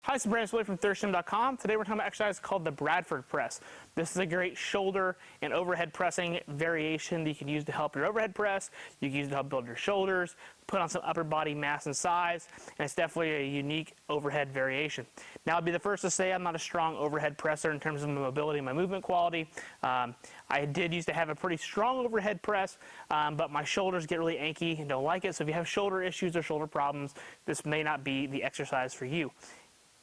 Hi, it's Brandon from ThirstGym.com. Today we're talking about an exercise called the Bradford Press. This is a great shoulder and overhead pressing variation that you can use to help your overhead press. You can use it to help build your shoulders, put on some upper body mass and size, and it's definitely a unique overhead variation. Now, I'll be the first to say I'm not a strong overhead presser in terms of my mobility and my movement quality. I did used to have a pretty strong overhead press, but my shoulders get really achy and don't like it. So if you have shoulder issues or shoulder problems, this may not be the exercise for you.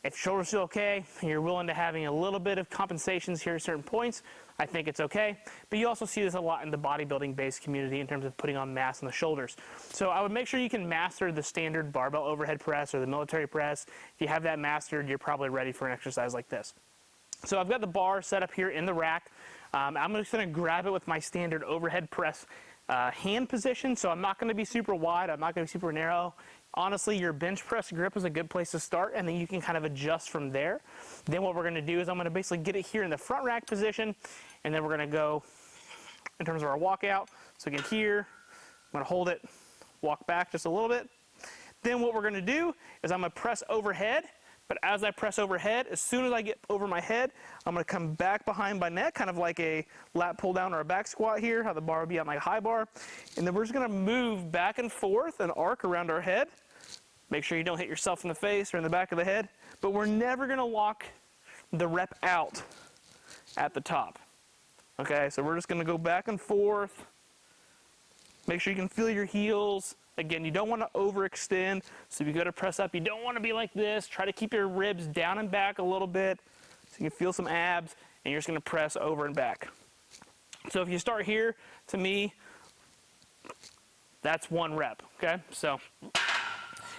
If shoulders feel okay, and you're willing to having a little bit of compensations here at certain points, I think it's okay. But you also see this a lot in the bodybuilding-based community in terms of putting on mass on the shoulders. So I would make sure you can master the standard barbell overhead press or the military press. If you have that mastered, you're probably ready for an exercise like this. So I've got the bar set up here in the rack. I'm just going to grab it with my standard overhead press hand position. So I'm not going to be super wide. I'm not going to be super narrow. Honestly, your bench press grip is a good place to start, and then you can kind of adjust from there. Then what we're going to do is I'm going to basically get it here in the front rack position, and then we're going to go in terms of our walkout. So again, here, I'm going to hold it, walk back just a little bit. Then what we're going to do is I'm going to press overhead, but as I press overhead, as soon as I get over my head, I'm going to come back behind my neck, kind of like a lat pull down or a back squat here, how the bar would be on my high bar. And then we're just going to move back and forth and arc around our head. Make sure you don't hit yourself in the face or in the back of the head, but we're never going to lock the rep out at the top. Okay, so we're just going to go back and forth. Make sure you can feel your heels. Again, you don't want to overextend, so if you go to press up, you don't want to be like this. Try to keep your ribs down and back a little bit so you can feel some abs, and you're just going to press over and back. So if you start here, to me, that's one rep, okay? So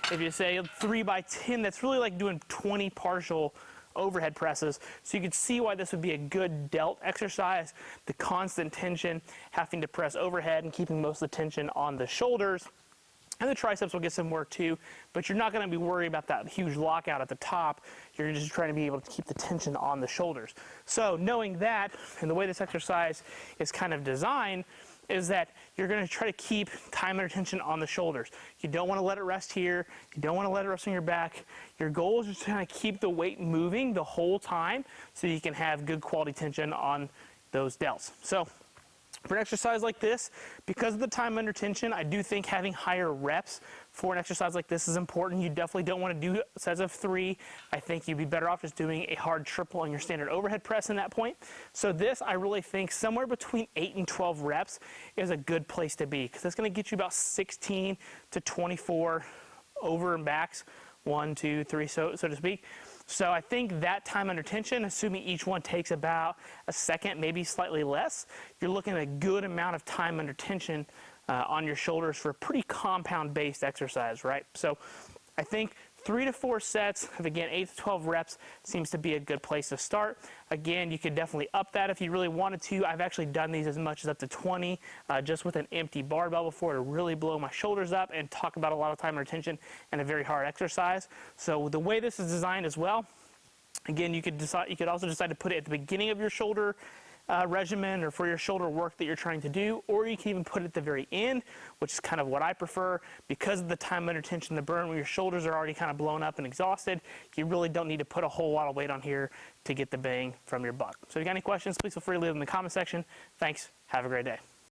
if you say 3 by 10, that's really like doing 20 partial overhead presses. So you can see why this would be a good delt exercise. The constant tension, having to press overhead and keeping most of the tension on the shoulders. And the triceps will get some work too, but you're not going to be worried about that huge lockout at the top. You're just trying to be able to keep the tension on the shoulders. So knowing that, and the way this exercise is kind of designed, is that you're going to try to keep time under tension on the shoulders. You don't want to let it rest here. You don't want to let it rest on your back. Your goal is just to kind of keep the weight moving the whole time so you can have good quality tension on those delts. So for an exercise like this, because of the time under tension, I do think having higher reps for an exercise like this is important. You definitely don't want to do sets of 3. I think you'd be better off just doing a hard triple on your standard overhead press in that point. So this, I really think somewhere between 8 and 12 reps is a good place to be, because that's going to get you about 16 to 24 over and backs, 1, 2, 3, so to speak. So I think that time under tension, assuming each one takes about a second, maybe slightly less, you're looking at a good amount of time under tension on your shoulders for a pretty compound-based exercise, right? So I think 3 to 4 sets of, again, 8 to 12 reps seems to be a good place to start. Again, you could definitely up that if you really wanted to. I've actually done these as much as up to 20 just with an empty barbell before to really blow my shoulders up and talk about a lot of time retention and a very hard exercise. So the way this is designed as well, again, you could also decide to put it at the beginning of your shoulder regimen or for your shoulder work that you're trying to do, or you can even put it at the very end, which is kind of what I prefer. Because of the time under tension, the burn, when your shoulders are already kind of blown up and exhausted, you really don't need to put a whole lot of weight on here to get the bang from your buck. So if you got any questions, please feel free to leave them in the comment section. Thanks. Have a great day.